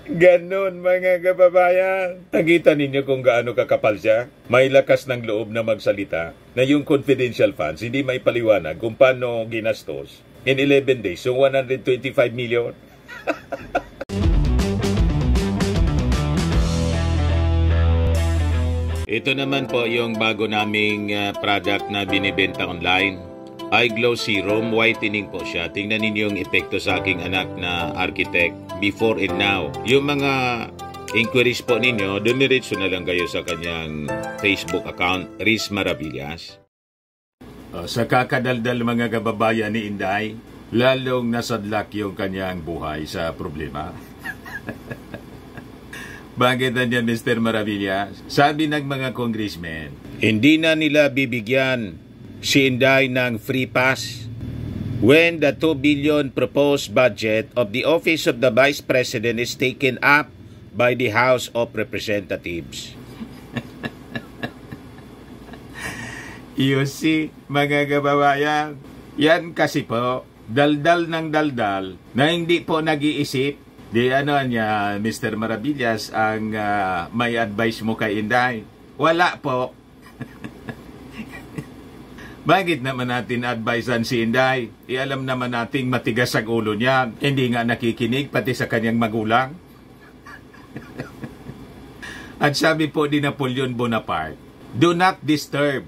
Ganon mga kababayan. Nakita ninyo kung gaano kakapal siya? May lakas ng loob na magsalita na yung confidential funds hindi may paliwanag kung paano ginastos in 11 days. So 125 million. Ito naman po yung bago naming product na binibenta online. iGlow Serum, whitening po siya. Tingnan ninyo yung epekto sa aking anak na architect before and now. Yung mga inquiries po ninyo, dumiretso na lang kayo sa kanyang Facebook account, Riz Maravillas. Sa kakadaldal mga kababayan ni Inday, lalong nasadlak yung kanyang buhay sa problema. Bakit nandiyan Mr. Maravillas? Sabi ng mga congressmen, hindi na nila bibigyan si Inday ng free pass when the 2 billion proposed budget of the Office of the Vice President is taken up by the House of Representatives. You see, mga kababayan, yan kasi po, daldal ng daldal na hindi po nag-iisip. Di ano niya, Mr. Maravillas, ang may advice mo kay Inday? Wala po. Bakit naman natin advisean si Inday? Alam naman nating matigas ang ulo niya. Hindi nga nakikinig pati sa kanyang magulang. At sabi po ni Napoleon Bonaparte, do not disturb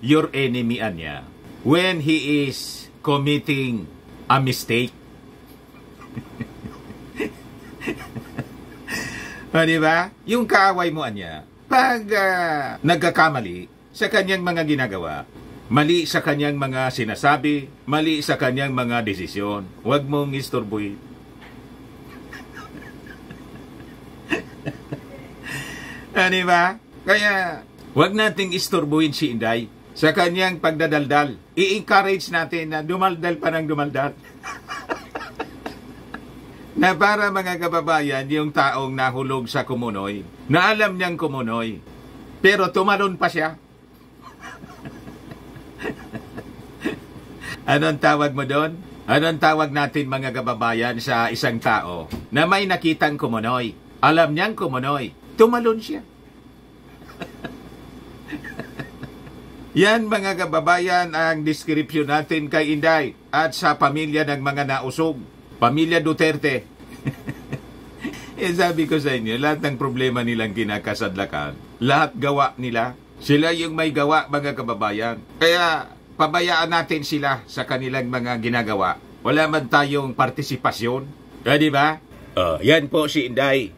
your enemy anya when he is committing a mistake. Diba? Yung kaaway mo anya, pag nagkakamali sa kanyang mga ginagawa, mali sa kanyang mga sinasabi, mali sa kanyang mga desisyon, huwag mong istorbuhin. Diba? Kaya, huwag nating istorbuhin si Inday sa kanyang pagdadaldal. I-encourage natin na dumaldal pa ng dumaldal. Na para mga kababayan, yung taong nahulog sa kumunoy, na alam niyang kumunoy, pero tumalon pa siya. Anong tawag mo doon? Anong tawag natin mga kababayan sa isang tao na may nakitang kumunoy? Alam niyang kumunoy, tumalon siya. Yan mga kababayan ang description natin kay Inday at sa pamilya ng mga nausog. Pamilya Duterte. Sabi ko sa inyo, lahat ng problema nilang kinakasadlakan, lahat gawa nila. Sila yung may gawa, mga kababayan. Kaya, pabayaan natin sila sa kanilang mga ginagawa. Wala man tayong partisipasyon. Di ba? Yan po si Inday.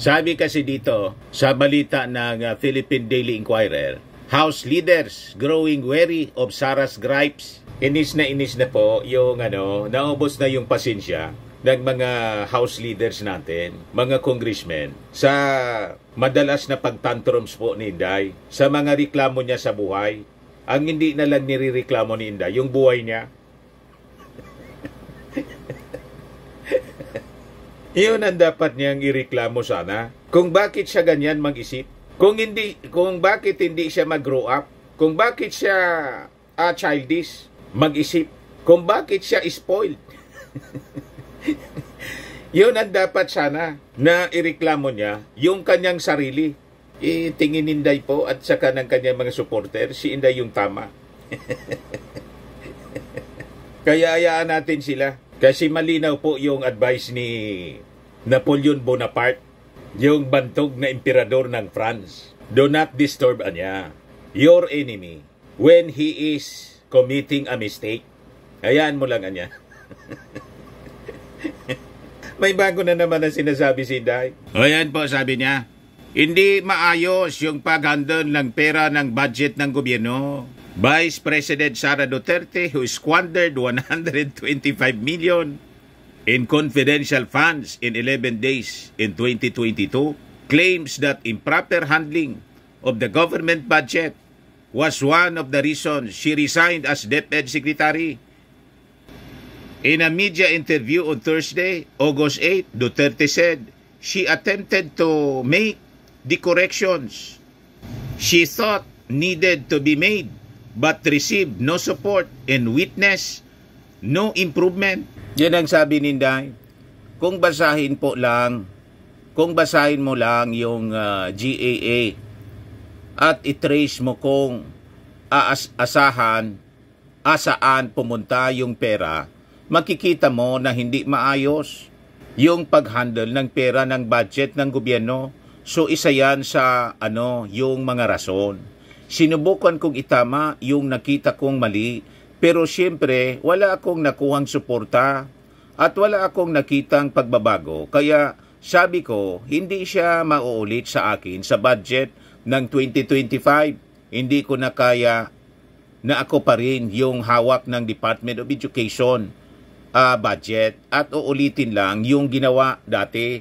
Sabi kasi dito, sa balita ng Philippine Daily Inquirer, House leaders growing wary of Sara's gripes. Inis na po yung naubos na yung pasensya ng mga house leaders natin, mga congressmen, sa madalas na pagtantrums po ni Inday, sa mga reklamo niya sa buhay. Ang hindi na lang nirereklamo ni Inday, yung buhay niya. Iyon ang dapat niyang ireklamo sana. Kung bakit siya ganyan mag-isip, kung bakit hindi siya mag-grow up, kung bakit siya childish, mag-isip, kung bakit siya spoiled. Yun ang dapat sana na ireklamo niya, yung kanyang sarili. Tingin Inday po at saka ng kanyang mga supporter, si Inday yung tama. Kaya hayaan natin sila. Kasi malinaw po yung advice ni Napoleon Bonaparte, yung bantog na emperador ng France. Do not disturb your enemy when he is committing a mistake. Hayaan mo lang anya. May bago na naman ang sinasabi si Inday. Ayan po, sabi niya, hindi maayos yung paghandle ng pera ng budget ng gobyerno. Vice President Sara Duterte, who squandered 125 million in confidential funds in 11 days in 2022, claims that improper handling of the government budget was one of the reasons she resigned as DepEd Secretary. In a media interview on Thursday, August 8, Duterte said she attempted to make the corrections she thought needed to be made but received no support and witnessed no improvement. Yan ang sabi ni Inday. Kung basahin po lang kung basahin mo lang yung GAA at itrace mo kung asaan pumunta yung pera, makikita mo na hindi maayos yung pag-handle ng pera ng budget ng gobyerno. So isa yan sa yung mga rason. Sinubukan kong itama yung nakita kong mali, pero siyempre wala akong nakuhang suporta at wala akong nakitang pagbabago. Kaya sabi ko, hindi siya mauulit sa akin sa budget ng 2025. Hindi ko na kaya na ako pa rin yung hawak ng Department of Education budget at uulitin lang yung ginawa dati.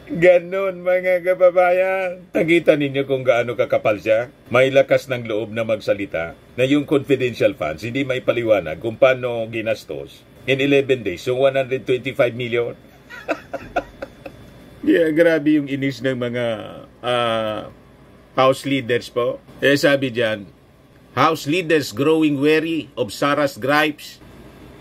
Ganon mga kababayan. Nakita ninyo kung gaano kakapal siya. May lakas ng loob na magsalita na yung confidential funds hindi may paliwanag kung paano ginastos in 11 days. So 125 million. Yeah, grabe yung inis ng mga house leaders po. Sabi dyan, house leaders growing weary of Sara's gripes.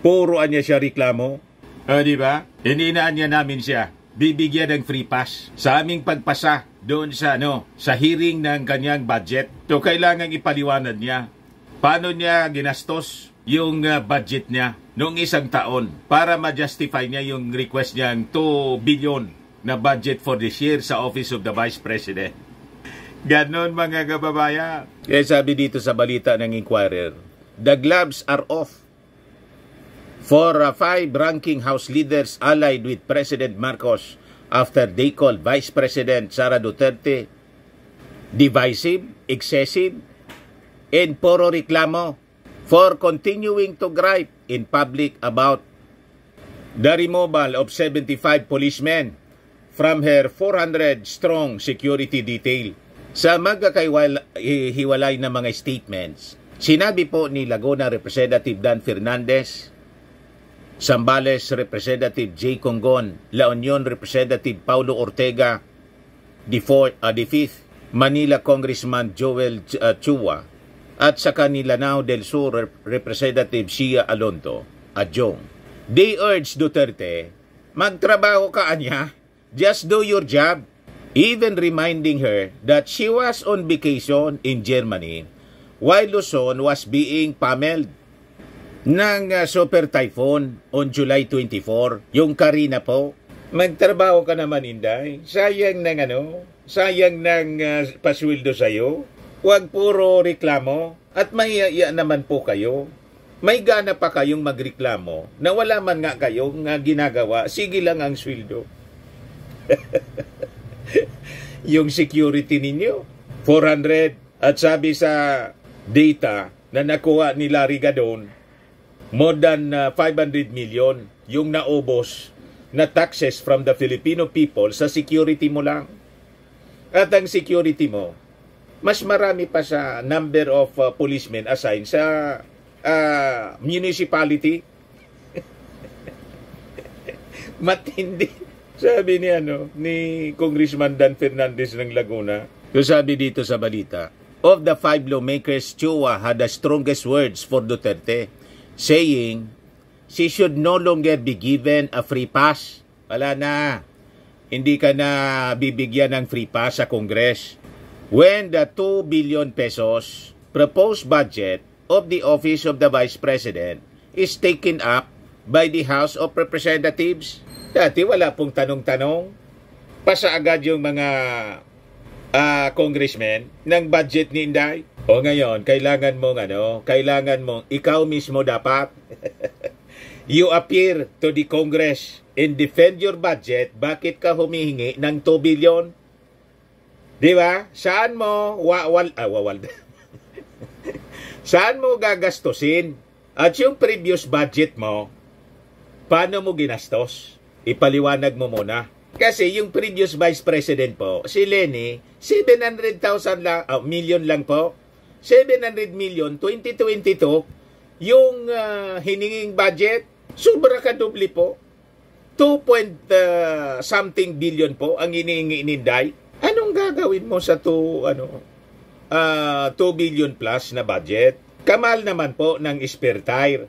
Puro niya siya reklamo. Di ba? Hininaan niya namin siya. Bibigyan ng free pass sa aming pagpasa doon sa sa hearing ng kanyang budget. So kailangan ipaliwanag niya paano niya ginastos yung budget niya noong isang taon para ma-justify niya yung request niyang 2 billion na budget for this year sa Office of the Vice President. Ganon mga kababayan. Kaya sabi dito sa balita ng Inquirer, the gloves are off for 5 ranking House leaders allied with President Marcos after they called Vice President Sara Duterte divisive, excessive, and puro reklamo for continuing to gripe in public about the removal of 75 policemen from her 400-strong security detail. Sa magkakaiwalay na mga statements, sinabi po ni Laguna Representative Dan Fernandez, Zambales Representative J. Congon, La Union Representative Paulo Ortega, the 5th Manila Congressman Joel Chua, at sa kanila Lanao del Sur Representative Sia Alonto, Adjong. They urge Duterte, magtrabaho ka anya, just do your job, even reminding her that she was on vacation in Germany while Luzon was being pummeled ng super typhoon on July 24, yung Karina po. Magtrabaho ka naman, Inday. Sayang ng pasweldo sa'yo. Huwag puro reklamo at maiya naman po kayo. May gana pa kayong magreklamo na wala man nga kayong ginagawa. Sige lang ang sweldo. Yung security ninyo, 400. At sabi sa data na nakuha ni Larry Gadon, more than 500 million yung naubos na taxes from the Filipino people sa security mo lang. At ang security mo, mas marami pa sa number of policemen assigned sa municipality. Matindi. Sabi ni Congressman Dan Fernandez ng Laguna. So sabi dito sa balita, of the 5 lawmakers, Chua had the strongest words for Duterte, saying she should no longer be given a free pass. Wala na. Hindi ka na bibigyan ng free pass sa Congress. When the 2 billion pesos proposed budget of the Office of the Vice President is taken up by the House of Representatives. Dati wala pong tanong-tanong. Pasa agad yung mga congressmen ng budget ni Inday. O ngayon, kailangan mong ikaw mismo dapat you appear to the Congress and defend your budget. Bakit ka humihingi ng 2 billion? Di ba? Saan mo saan mo gagastusin? At yung previous budget mo, paano mo ginastos? Ipaliwanag mo muna. Kasi yung previous Vice President po, si Lenny, 700,000 million lang po. 700 million, 2022, yung hininging budget, sobra ka doble po. 2 something billion po ang hinihingi ni Inday. Anong gagawin mo sa 2 billion plus na budget? Kamal naman po ng spare tire.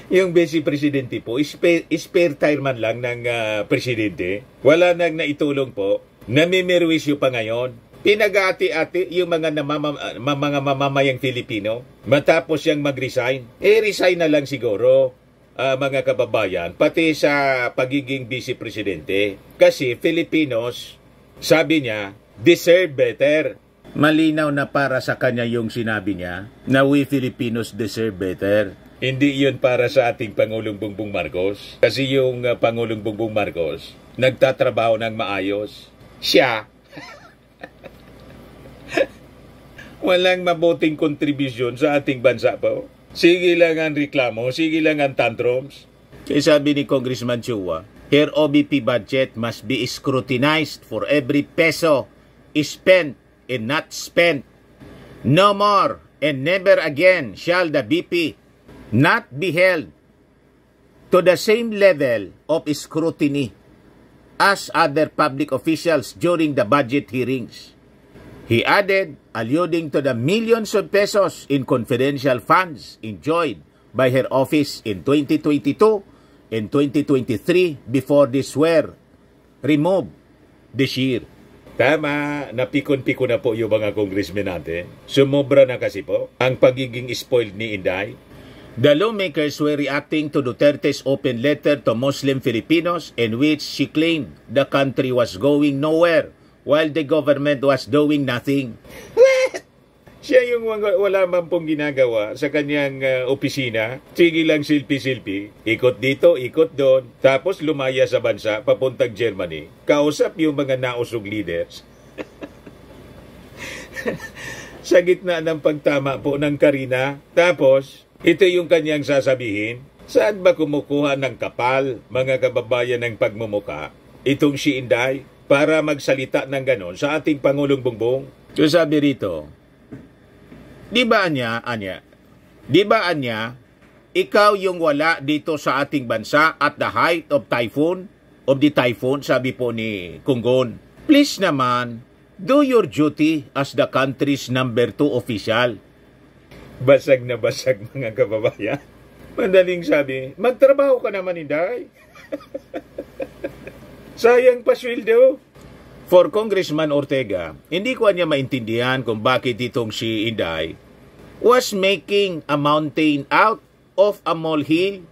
Yung vice presidente po, spare tire man lang ng presidente. Wala nang naitulong po. Namimirwisyo pa ngayon. Pinag-ati-ati yung mga mga mamamayang Filipino matapos siyang mag-resign. Resign na lang siguro, mga kababayan, pati sa pagiging vice presidente. Kasi Filipinos, sabi niya, deserve better. Malinaw na para sa kanya yung sinabi niya na we Filipinos deserve better. Hindi yun para sa ating Pangulong Bongbong Marcos. Kasi yung Pangulong Bongbong Marcos, nagtatrabaho ng maayos. Siya, walang mabuting kontribusyon sa ating bansa po. Sige lang ang reklamo, sige lang ang tantrums. Kaya sabi ni Congressman Chua, her OBP budget must be scrutinized for every peso spent and not spent. No more and never again shall the BP not be held to the same level of scrutiny as other public officials during the budget hearings. He added, alluding to the millions of pesos in confidential funds enjoyed by her office in 2022 and 2023 before these were removed this year. Tama, napikon-pikon na po yung mga congressmen natin. Sumobra na kasi po ang pagiging spoiled ni Inday. The lawmakers were reacting to Duterte's open letter to Muslim Filipinos in which she claimed the country was going nowhere while the government was doing nothing. Siya yung wala man pong ginagawa sa kanyang opisina. Sige lang silpi-silpi. Ikot dito, ikot doon. Tapos lumaya sa bansa, papuntang Germany. Kausap yung mga nausog leaders. Sa gitna ng pagtama po ng Karina. Tapos, ito yung kanyang sasabihin. Saan ba kumukuha ng kapal, mga kababayan ng pagmumuka? Itong si Inday, para magsalita ng ganon sa ating Pangulong Bongbong. So sabi rito, Di ba Anya, ikaw yung wala dito sa ating bansa at the height of the typhoon, sabi po ni Kunggon. Please naman, do your duty as the country's number 2 official. Basag na basag, mga kababayan. Madaling sabi, magtrabaho ka naman, Inday. Sayang pa sweldo. For Congressman Ortega, hindi ko niya maintindihan kung bakit itong si Inday was making a mountain out of a molehill.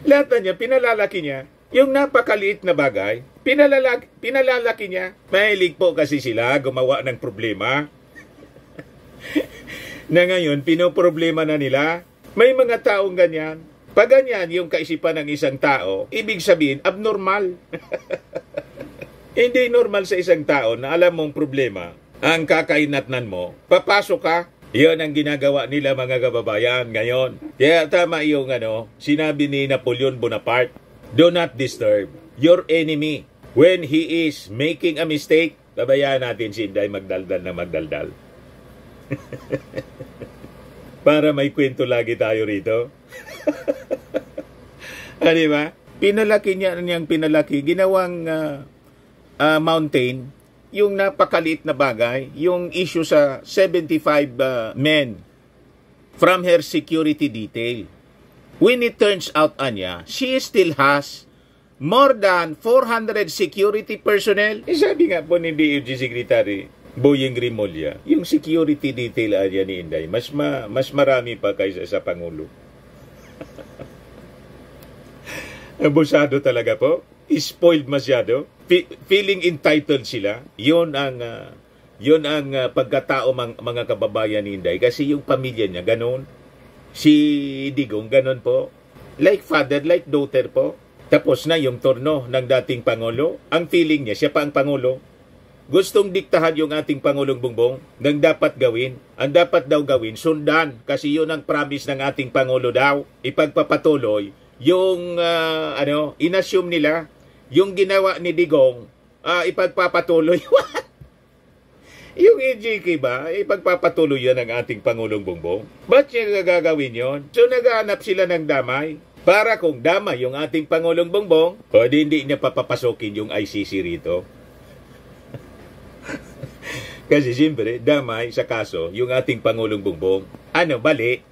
Lahat na niya, pinalalaki niya. Yung napakaliit na bagay, pinalalaki niya. Mahilig po kasi sila gumawa ng problema. Na ngayon, pinoproblema na nila. May mga taong ganyan. Pag ganyan yung kaisipan ng isang tao, ibig sabihin, abnormal. Hindi normal sa isang tao na alam mong problema, ang kakainatnan mo, papasok ka. Iyon ang ginagawa nila, mga kababayan ngayon. Kaya tama yung sinabi ni Napoleon Bonaparte, do not disturb your enemy when he is making a mistake. Babayaan natin si Inday magdaldal na magdaldal. Para may kwento lagi tayo rito. Di ba? Pinalaki niya niyang pinalaki. Ginawang mountain, yung napakaliit na bagay, yung issue sa 75 men from her security detail. When it turns out, Anya, she still has more than 400 security personnel. Sabi nga po ni DOJ Secretary Boyeng Rimulya, yung security detail Anya ni Inday, mas marami pa kaysa sa Pangulo. Abusado talaga po. Spoiled masyado. Feeling entitled sila. Yun ang pagkatao mga kababayan ni Inday. Kasi yung pamilya niya, ganun. Si Digong, ganun po. Like father, like daughter po. Tapos na yung turno ng dating Pangulo. Ang feeling niya, siya pa ang Pangulo. Gustong diktahan yung ating Pangulong Bongbong ng dapat gawin. Ang dapat daw gawin, sundan. Kasi yun ang promise ng ating Pangulo daw. Ipagpapatuloy yung inassume nila, yung ginawa ni Digong, ipagpapatuloy. Yung EJK ba, ipagpapatuloy yan ng ating Pangulong Bongbong? Ba't siya gagawin yon? So naghahanap sila ng damay. Para kung damay yung ating Pangulong Bongbong, o hindi niya papapasokin yung ICC rito. Kasi siyempre, damay sa kaso yung ating Pangulong Bongbong. Bali?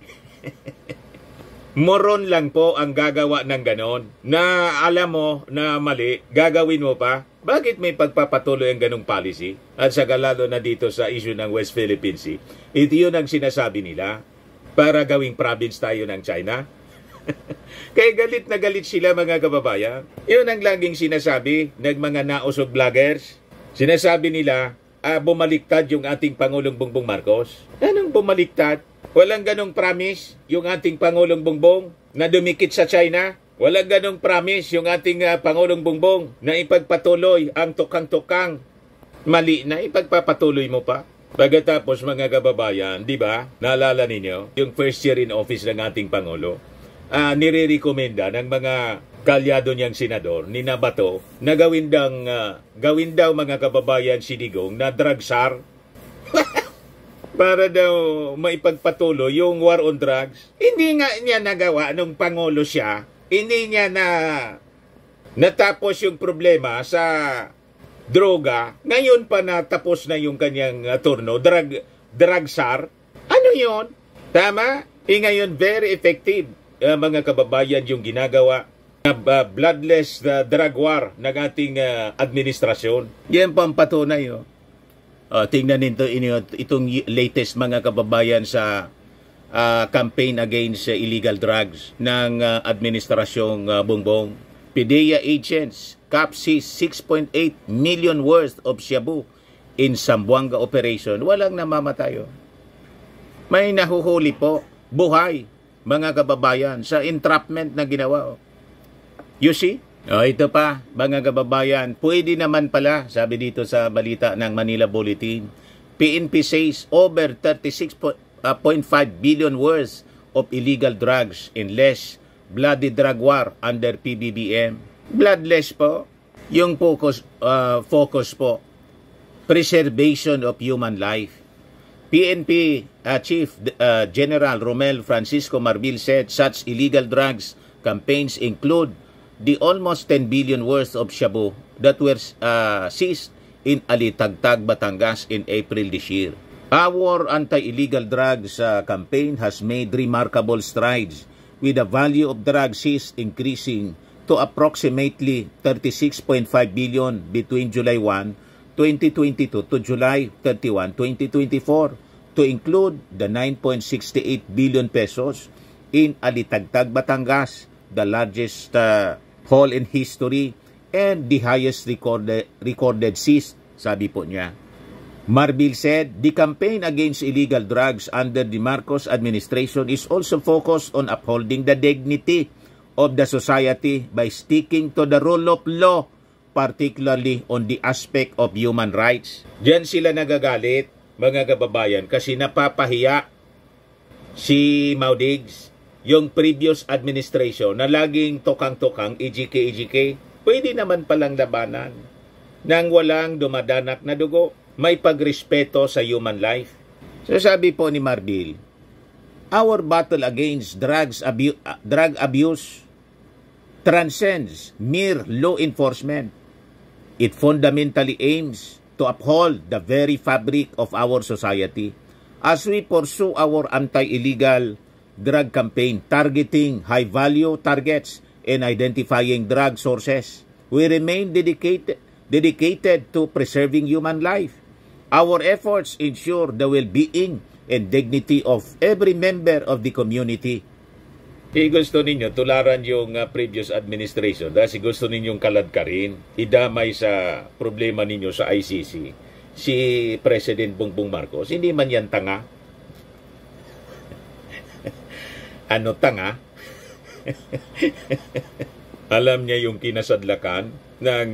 Moron lang po ang gagawa ng ganon. Na alam mo na mali, gagawin mo pa. Bakit may pagpapatuloy ang ganong policy? At saka lalo na dito sa issue ng West Philippine Sea. Ito yun ang sinasabi nila para gawing province tayo ng China. Kaya galit na galit sila mga kababayan. Yun ang laging sinasabi ng mga nausog vloggers. Sinasabi nila, bumaliktad yung ating Pangulong Bongbong Marcos. Anong bumaliktad? Walang ganong promise yung ating Pangulong Bongbong na dumikit sa China. Walang ganong promise yung ating Pangulong Bongbong na ipagpatuloy ang tukang-tukang mali na ipagpapatuloy mo pa. Pagkatapos mga kababayan, di ba, naalala ninyo, yung first year in office ng ating Pangulo, nire-recommenda ng mga kalyado niyang senador, ni Nabato, na gawin daw mga kababayan sinigong na drug czar. Para daw maipagpatuloy yung war on drugs. Hindi nga niya nagawa nung Pangulo siya. Hindi niya natapos yung problema sa droga. Ngayon pa natapos na yung kanyang turno. Drug czar. Ano yun? Tama? Ngayon very effective mga kababayan yung ginagawa. Bloodless drug war ng ating administrasyon. Yan pa ang patunay. Tingnan nito itong latest mga kababayan sa campaign against illegal drugs ng administrasyong Bongbong. PDEA agents capsized 6.8 million worth of shabu in Zamboanga operation. Walang namamatay. May nahuhuli po, buhay, mga kababayan, sa entrapment na ginawa. You see? Ito pa, mga kababayan, pwede naman pala, sabi dito sa balita ng Manila Bulletin, PNP says over 36.5 billion worth of illegal drugs in less bloody drug war under PBBM. Bloodless po, yung focus po, preservation of human life. PNP Chief General Romel Francisco Marbil said such illegal drugs campaigns include the almost 10 billion worth of shabu that were seized in Alitagtag, Batangas in April this year. Our anti-illegal drugs campaign has made remarkable strides, with the value of drugs seized increasing to approximately 36.5 billion between July 1, 2022 to July 31, 2024, to include the 9.68 billion pesos in Alitagtag, Batangas, the largest haul in history and the highest recorded seize, sabi po niya. Marbil said, the campaign against illegal drugs under the Marcos administration is also focused on upholding the dignity of the society by sticking to the rule of law, particularly on the aspect of human rights. Diyan sila nagagalit, mga kababayan, kasi napapahiya si Maudigs, yung previous administration na laging tokang-tokang, EJK. Pwede naman palang labanan nang walang dumadanak na dugo. May pagrespeto sa human life. So sabi po ni Marbil, our battle against drug abuse transcends mere law enforcement. It fundamentally aims to uphold the very fabric of our society as we pursue our anti-illegal drug campaign targeting high-value targets and identifying drug sources. We remain dedicated to preserving human life. Our efforts ensure the well-being and dignity of every member of the community. Gusto ninyo tularan yung previous administration dahil gusto ninyong kaladkarin, idamay sa problema ninyo sa ICC si President Bongbong Marcos. Hindi man yan tanga. Ano tanga? Alam niya yung kinasadlakan ng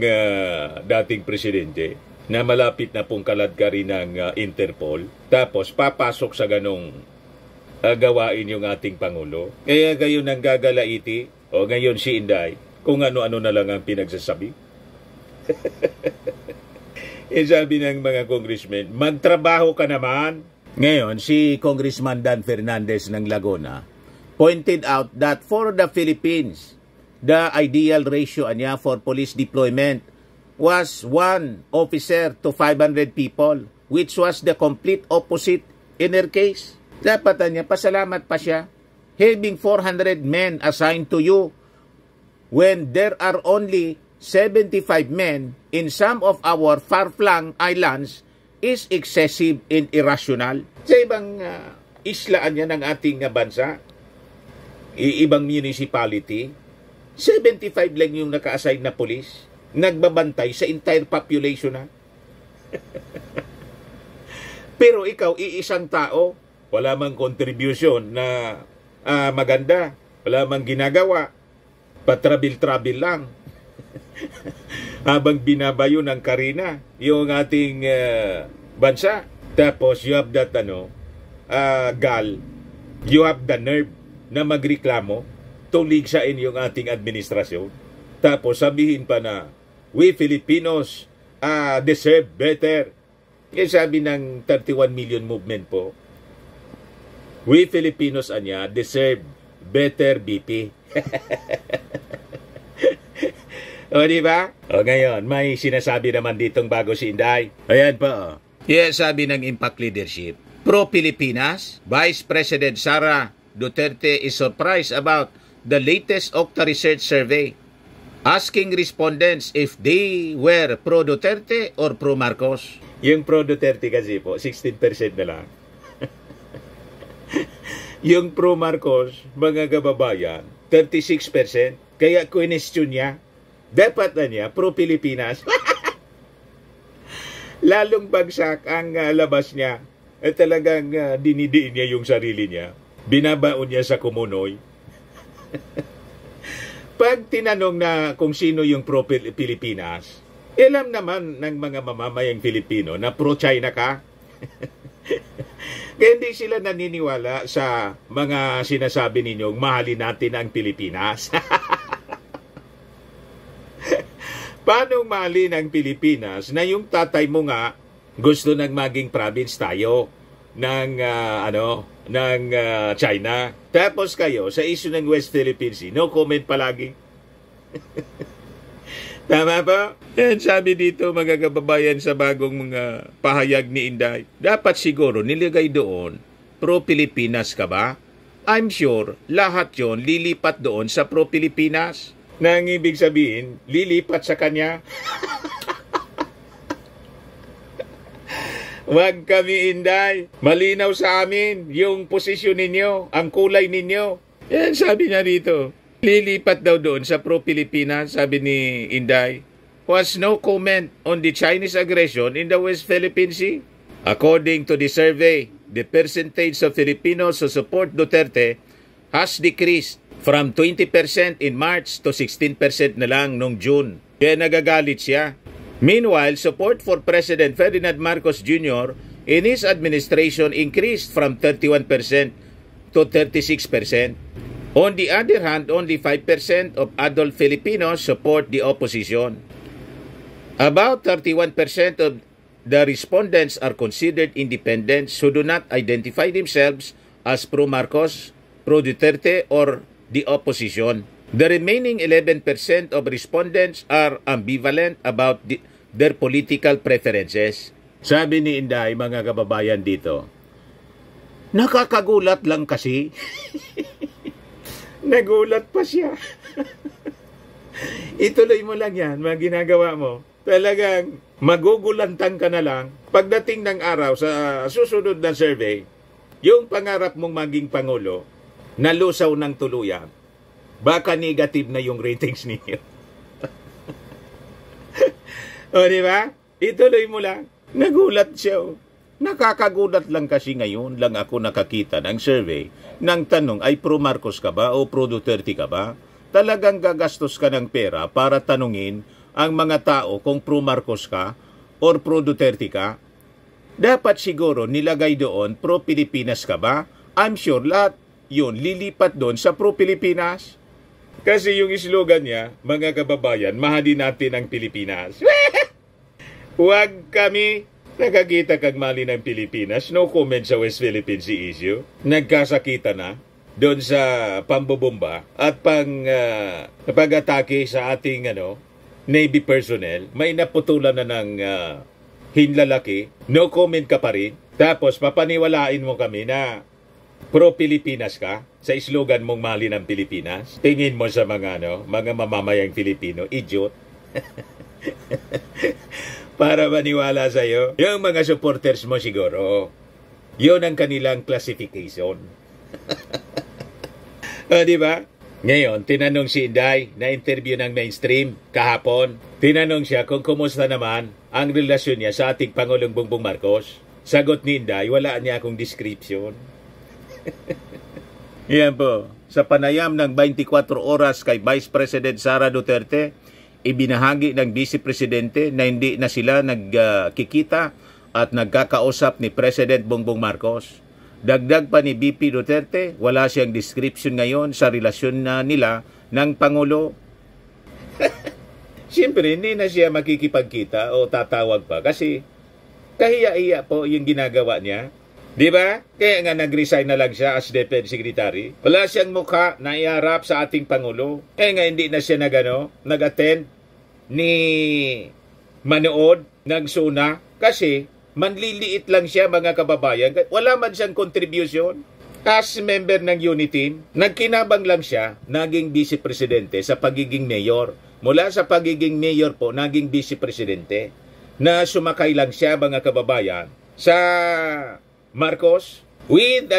dating presidente na malapit na pong kaladkarin ng Interpol. Tapos papasok sa ganong gawain yung ating Pangulo. Kaya gayon ang gagalaiti, o ngayon si Inday, kung ano-ano na lang ang pinagsasabi. Sabi ng mga congressmen, magtrabaho ka naman. Ngayon, si Congressman Dan Fernandez ng Laguna pointed out that for the Philippines, the ideal ratio niya for police deployment was 1 officer to 500 people, which was the complete opposite in her case. Dapat niya, pasalamat pa siya having 400 men assigned to you when there are only 75 men in some of our far-flung islands is excessive and irrational. Sa ibang islaan yan ng ating bansa, ibang municipality, 75 lang yung naka-assign na police, nagbabantay sa entire population na. Pero ikaw, iisang tao, wala mang contribution na maganda, wala mang ginagawa, patrabil-trabil lang. Habang binabayo ng Karina yung ating bansa. Tapos you have that gal, you have the nerve na magreklamo tulig sa inyong ating administrasyon. Tapos sabihin pa na we Filipinos deserve better. Yung sabi ng 31 million movement po, we Filipinos deserve better BP. O, di ba? O, ngayon, may sinasabi naman ditong bago si Inday. Ayan po. Yes, sabi ng Impact Leadership. Pro-Pilipinas, Vice President Sara Duterte is surprised about the latest Okta Research Survey, asking respondents if they were pro-Duterte or pro-Marcos. Yung pro-Duterte kasi po, 16% na lang. Yung pro-Marcos, mga kababayan, 36%. Kaya question niya, dapat na niya, pro-Pilipinas. Lalong bagsak ang labas niya. At talagang dinidiin niya yung sarili niya. Binabaon niya sa kumunoy. Pag tinanong na kung sino yung pro-Pilipinas, alam naman ng mga mamamayang Pilipino na pro-China ka. Kaya hindi sila naniniwala sa mga sinasabi ninyong mahalin natin ang Pilipinas. Paano mahalin ang Pilipinas na yung tatay mo nga gusto nang maging province tayo ng China? Tapos kayo sa issue ng West Philippine Sea, no comment palagi. Tama ba? Yan sabi dito mga kababayan sa bagong mga pahayag ni Inday. Dapat siguro nilagay doon, pro-Pilipinas ka ba? I'm sure lahat yon lilipat doon sa pro-Pilipinas. Nang ibig sabihin, lilipat sa kanya. Wag kami, Inday. Malinaw sa amin yung posisyon ninyo, ang kulay ninyo. Yan sabi niya dito. Lilipat daw doon sa pro-Pilipinas, sabi ni Inday. Was no comment on the Chinese aggression in the West Philippine Sea. According to the survey, the percentage of Filipinos who support Duterte has decreased from 20% in March to 16% na lang noong June. Kaya nagagalit siya. Meanwhile, support for President Ferdinand Marcos Jr. in his administration increased from 31% to 36%. On the other hand, only 5% of adult Filipinos support the opposition. About 31% of the respondents are considered independents who do not identify themselves as pro-Marcos, pro-Duterte, or the opposition. The remaining 11% of respondents are ambivalent about their political preferences. Sabi ni Inday, mga kababayan dito, nakakagulat lang kasi. Nagulat pa siya. Ituloy mo lang yan, mga ginagawa mo. Talagang magugulantang ka na lang. Pagdating ng araw sa susunod na survey, yung pangarap mong maging Pangulo, nalusaw ng tuluyan. Baka negative na yung ratings ninyo. O, di ba? Ituloy mo lang. Nagulat siya. Nakakagulat lang kasi ngayon lang ako nakakita ng survey ng tanong ay pro-Marcos ka ba o pro-Duterte ka ba? Talagang gagastos ka ng pera para tanungin ang mga tao kung pro-Marcos ka or pro-Duterte ka? Dapat siguro nilagay doon pro-Pilipinas ka ba? I'm sure lahat yun lilipat doon sa pro-Pilipinas. Kasi yung slogan niya, mga kababayan, mahalin natin ang Pilipinas. Huwag kami nakakita kag mali ng Pilipinas. No comment sa West Philippine Sea issue. Nagkasakita na doon sa pambobomba at pag-atake sa ating Navy personnel. May naputulan na ng hinlalaki. No comment ka pa rin. Tapos papaniwalain mo kami na Pro-Pilipinas ka? Sa slogan mong mahalin ang Pilipinas? Tingin mo sa mga mamamayang Pilipino, idiot. Para maniwala sa'yo, yung mga supporters mo siguro, yun ang kanilang classification. Di ba? Ngayon, tinanong si Inday na interview ng Mainstream kahapon. Tinanong siya kung kumusta naman ang relasyon niya sa ating Pangulong Bongbong Marcos. Sagot ni Inday, wala niya akong description. Yan po. Sa panayam ng 24 oras kay Vice President Sara Duterte, ibinahagi ng Vice Presidente na hindi na sila nagkikita at nagkakausap ni President Bongbong Marcos. Dagdag pa ni BP Duterte, wala siyang description ngayon sa relasyon nila ng Pangulo. Siyempre, hindi na siya makikipagkita o tatawag pa kasi kahiya-hiya po yung ginagawa niya. Di ba? Kaya nga nag-resign na lang siya as Defense Secretary. Wala siyang mukha na iharap sa ating Pangulo. Kaya nga hindi na siya nag-attend ni manood ng SUNA kasi manliliit lang siya mga kababayan. Wala man siyang contribution. As member ng Uniteam, nagkinabang lang siya, naging Vice Presidente sa pagiging mayor. Mula sa pagiging mayor po, naging Vice Presidente na sumakay lang siya mga kababayan sa Marcos with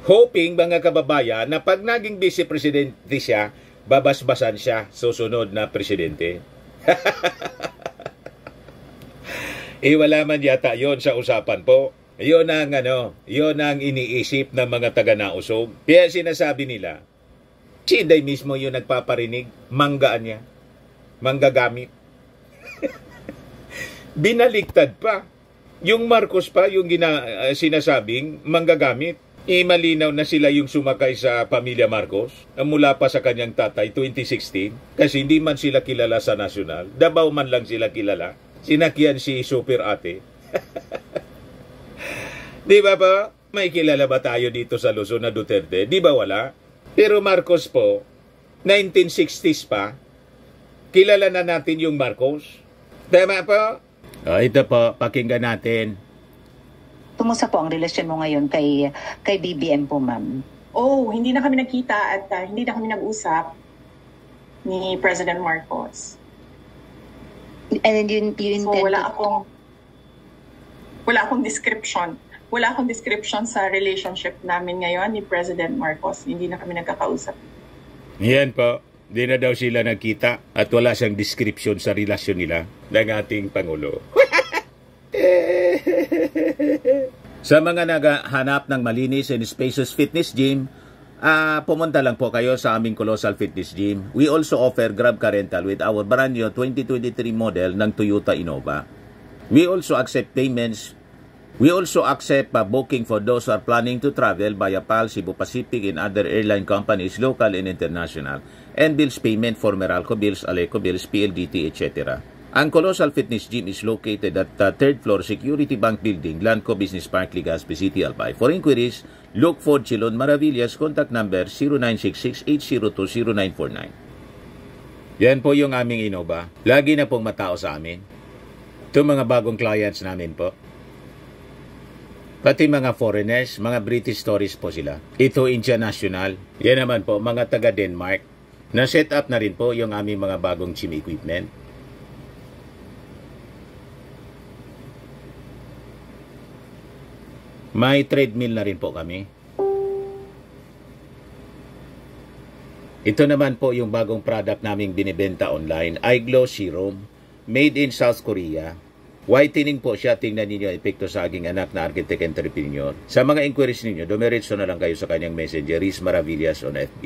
hoping mga kababayan na pag naging Vice Presidente siya, babasbasan siya susunod na presidente. Wala man yata yon sa usapan po. Yon ang iniisip ng mga taga-nausog. Kaya sinasabi nila, si Inday mismo yung nagpaparinig, manggaan niya, manggagamit. Binaliktad pa. Yung Marcos pa, yung sinasabing manggagamit. Malinaw na sila yung sumakay sa pamilya Marcos mula pa sa kanyang tatay 2016 kasi hindi man sila kilala sa nasyonal. Davao man lang sila kilala. Sinakyan si Super Ate. Di ba pa? May kilala ba tayo dito sa Luzon na Duterte? Di ba wala? Pero Marcos po, 1960s pa, kilala na natin yung Marcos. Tama po? Ito po, pakinggan natin. Kumusta po ang relasyon mo ngayon kay BBM po, ma'am? Hindi na kami nagkita at hindi na kami nag-usap ni President Marcos. And you so wala akong description. Wala akong description sa relationship namin ngayon ni President Marcos. Hindi na kami nagkakausap. Yan po. Di na daw sila nagkita at wala siyang description sa relasyon nila ng ating Pangulo. Sa mga naghahanap ng malinis and spacious fitness gym, pumunta lang po kayo sa aming Colossal Fitness Gym. We also offer Grab Car Rental with our brand new 2023 model ng Toyota Innova. We also accept payments. We also accept booking for those who are planning to travel via PAL, Cebu Pacific, and other airline companies, local and international, and bills payment for Meralco Bills, Aleco Bills, PLDT, etc. Ang Colossal Fitness Gym is located at the 3rd floor Security Bank Building, Lanco Business Park, Legazpi City, Albay. For inquiries, look for Chilon Maravillas, contact number 0966-802-0949. Yan po yung aming Innova. Lagi na pong matao sa amin. Ito mga bagong clients namin po. Pati mga foreigners, mga British tourists po sila. Ito international. Yan naman po, mga taga Denmark. Na-set up na rin po yung aming mga bagong gym equipment. May treadmill na rin po kami. Ito naman po yung bagong product naming binibenta online. iGlow Serum. Made in South Korea. Whitening po siya. Tingnan ninyo ang epekto sa aking anak na architect entrepreneur. Sa mga inquiries ninyo, dumiretso na lang kayo sa kanyang messenger, Riz Maravillas on FB.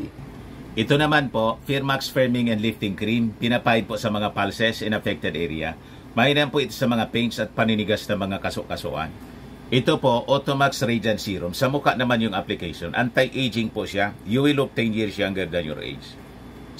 Ito naman po, Firmax Firming and Lifting Cream. Pinapahid po sa mga pulses in affected area. Mainam po ito sa mga pains at paninigas na mga kasukasuan. Ito po, Automax Radiant Serum. Sa mukha naman yung application. Anti-aging po siya. You will look 10 years younger than your age.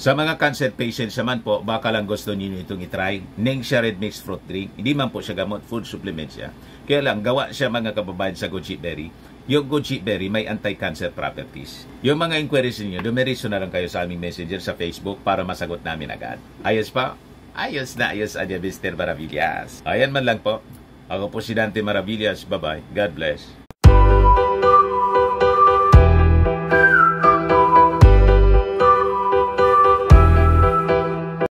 Sa mga cancer patients naman po, baka lang gusto niyo itong itry. Nengxia Red Mixed Fruit Drink. Hindi man po siya gamot, food supplement siya. Kaya lang, gawa siya mga kababayan sa goji berry. Yung goji berry may anti-cancer properties. Yung mga inquiries niyo, dumiretso na lang kayo sa aming messenger sa Facebook para masagot namin agad. Ayos pa? Ayos na ayos, Adya Mr. Maravillas. Ayan man lang po. Ako po si Dante Maravillas. Bye-bye. God bless.